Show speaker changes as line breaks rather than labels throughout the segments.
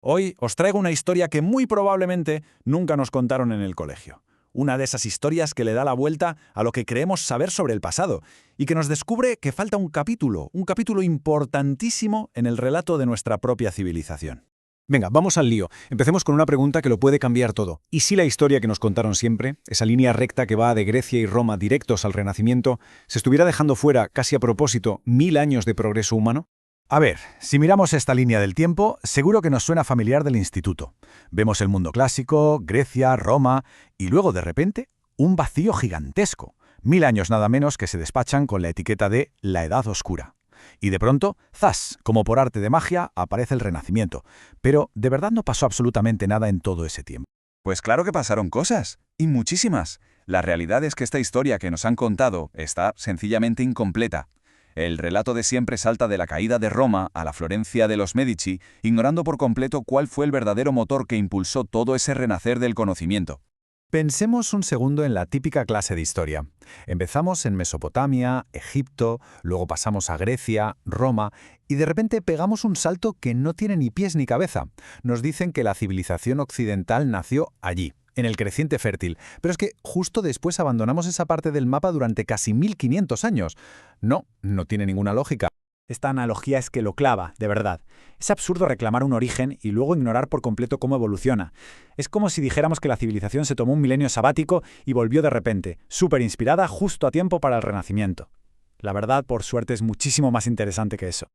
Hoy os traigo una historia que muy probablemente nunca nos contaron en el colegio. Una de esas historias que le da la vuelta a lo que creemos saber sobre el pasado y que nos descubre que falta un capítulo importantísimo en el relato de nuestra propia civilización.
Venga, vamos al lío. Empecemos con una pregunta que lo puede cambiar todo. ¿Y si la historia que nos contaron siempre, esa línea recta que va de Grecia y Roma directos al Renacimiento, se estuviera dejando fuera, casi a propósito, 1000 años de progreso humano?
A ver, si miramos esta línea del tiempo, seguro que nos suena familiar del instituto. Vemos el mundo clásico, Grecia, Roma, y luego de repente, un vacío gigantesco. 1000 años nada menos que se despachan con la etiqueta de la Edad Oscura. Y de pronto, ¡zas!, como por arte de magia, aparece el Renacimiento. Pero, ¿de verdad no pasó absolutamente nada en todo ese tiempo?
Pues claro que pasaron cosas, y muchísimas. La realidad es que esta historia que nos han contado está sencillamente incompleta. El relato de siempre salta de la caída de Roma a la Florencia de los Medici, ignorando por completo cuál fue el verdadero motor que impulsó todo ese renacer del conocimiento.
Pensemos un segundo en la típica clase de historia. Empezamos en Mesopotamia, Egipto, luego pasamos a Grecia, Roma, y de repente pegamos un salto que no tiene ni pies ni cabeza. Nos dicen que la civilización occidental nació allí, en el Creciente Fértil, pero es que justo después abandonamos esa parte del mapa durante casi 1500 años. No tiene ninguna lógica.
Esta analogía es que lo clava, de verdad. Es absurdo reclamar un origen y luego ignorar por completo cómo evoluciona. Es como si dijéramos que la civilización se tomó un milenio sabático y volvió de repente, súper inspirada, justo a tiempo para el Renacimiento. La verdad, por suerte, es muchísimo más interesante que eso.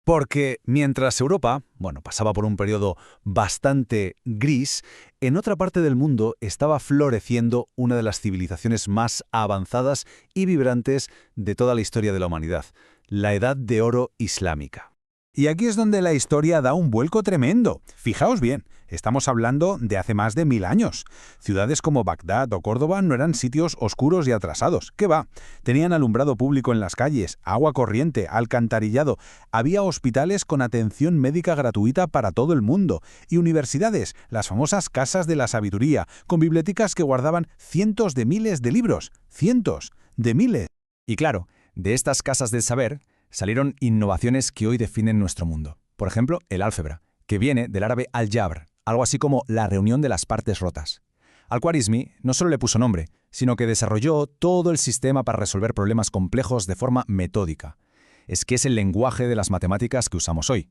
Porque mientras Europa, pasaba por un periodo bastante gris, en otra parte del mundo estaba floreciendo una de las civilizaciones más avanzadas y vibrantes de toda la historia de la humanidad, la Edad de Oro Islámica. Y aquí es donde la historia da un vuelco tremendo. Fijaos bien, estamos hablando de hace más de 1000 años. Ciudades como Bagdad o Córdoba no eran sitios oscuros y atrasados. ¿Qué va? Tenían alumbrado público en las calles, agua corriente, alcantarillado. Había hospitales con atención médica gratuita para todo el mundo. Y universidades, las famosas casas de la sabiduría, con bibliotecas que guardaban cientos de miles de libros. Cientos de miles.
Y claro, de estas casas del saber salieron innovaciones que hoy definen nuestro mundo. Por ejemplo, el álgebra, que viene del árabe al-jabr, algo así como la reunión de las partes rotas. Al-Khwarizmi no solo le puso nombre, sino que desarrolló todo el sistema para resolver problemas complejos de forma metódica. Es que es el lenguaje de las matemáticas que usamos hoy.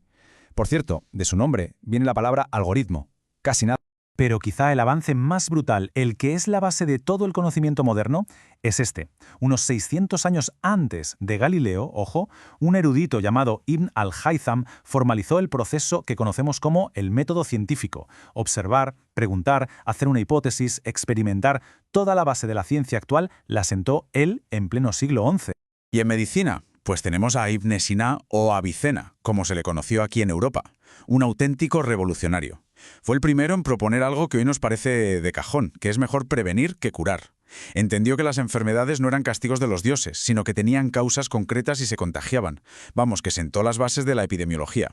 Por cierto, de su nombre viene la palabra algoritmo. Casi nada.
Pero quizá el avance más brutal, el que es la base de todo el conocimiento moderno, es este. Unos 600 años antes de Galileo, ojo, un erudito llamado Ibn al-Haytham formalizó el proceso que conocemos como el método científico. Observar, preguntar, hacer una hipótesis, experimentar, toda la base de la ciencia actual la sentó él en pleno siglo XI.
¿Y en medicina? Pues tenemos a Ibn Sina o Avicena, como se le conoció aquí en Europa. Un auténtico revolucionario. Fue el primero en proponer algo que hoy nos parece de cajón, que es mejor prevenir que curar. Entendió que las enfermedades no eran castigos de los dioses, sino que tenían causas concretas y se contagiaban. Vamos, que sentó las bases de la epidemiología.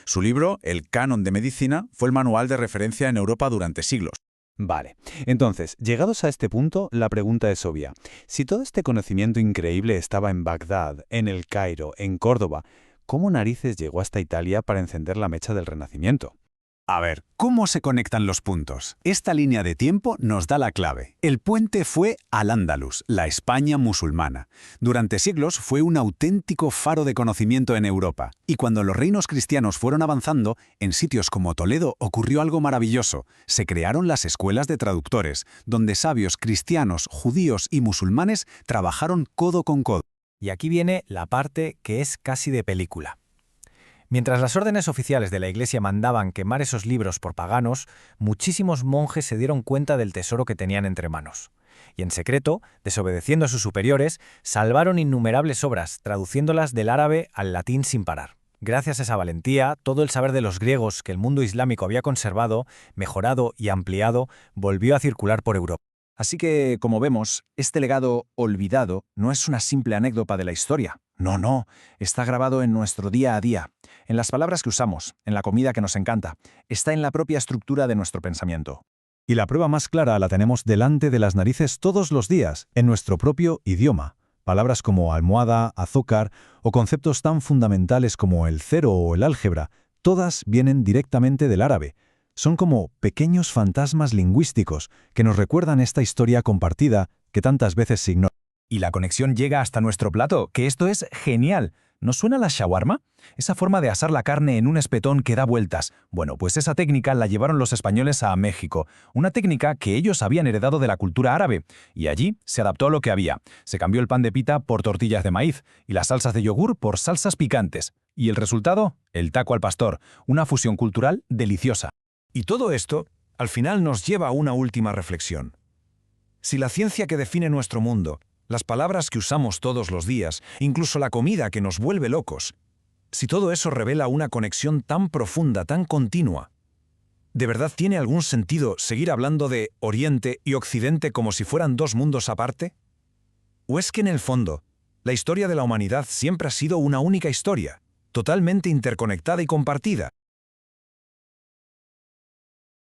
Su libro, El Canon de Medicina, fue el manual de referencia en Europa durante siglos.
Vale, entonces, llegados a este punto, la pregunta es obvia. Si todo este conocimiento increíble estaba en Bagdad, en El Cairo, en Córdoba, ¿cómo narices llegó hasta Italia para encender la mecha del Renacimiento?
A ver, ¿cómo se conectan los puntos? Esta línea de tiempo nos da la clave. El puente fue Al-Ándalus, la España musulmana. Durante siglos fue un auténtico faro de conocimiento en Europa. Y cuando los reinos cristianos fueron avanzando, en sitios como Toledo ocurrió algo maravilloso. Se crearon las escuelas de traductores, donde sabios cristianos, judíos y musulmanes trabajaron codo con codo.
Y aquí viene la parte que es casi de película. Mientras las órdenes oficiales de la Iglesia mandaban quemar esos libros por paganos, muchísimos monjes se dieron cuenta del tesoro que tenían entre manos. Y en secreto, desobedeciendo a sus superiores, salvaron innumerables obras, traduciéndolas del árabe al latín sin parar. Gracias a esa valentía, todo el saber de los griegos que el mundo islámico había conservado, mejorado y ampliado, volvió a circular por Europa.
Así que, como vemos, este legado olvidado no es una simple anécdota de la historia. No, está grabado en nuestro día a día, en las palabras que usamos, en la comida que nos encanta, está en la propia estructura de nuestro pensamiento.
Y la prueba más clara la tenemos delante de las narices todos los días, en nuestro propio idioma. Palabras como almohada, azúcar o conceptos tan fundamentales como el cero o el álgebra, todas vienen directamente del árabe.
Son como pequeños fantasmas lingüísticos que nos recuerdan esta historia compartida que tantas veces se ignora.
Y la conexión llega hasta nuestro plato, que esto es genial. ¿Nos suena la shawarma? Esa forma de asar la carne en un espetón que da vueltas. Bueno, pues esa técnica la llevaron los españoles a México, una técnica que ellos habían heredado de la cultura árabe, y allí se adaptó a lo que había. Se cambió el pan de pita por tortillas de maíz y las salsas de yogur por salsas picantes. ¿Y el resultado? El taco al pastor, una fusión cultural deliciosa.
Y todo esto, al final, nos lleva a una última reflexión. Si la ciencia que define nuestro mundo, las palabras que usamos todos los días, incluso la comida que nos vuelve locos, si todo eso revela una conexión tan profunda, tan continua, ¿de verdad tiene algún sentido seguir hablando de Oriente y Occidente como si fueran dos mundos aparte? ¿O es que en el fondo, la historia de la humanidad siempre ha sido una única historia, totalmente interconectada y compartida?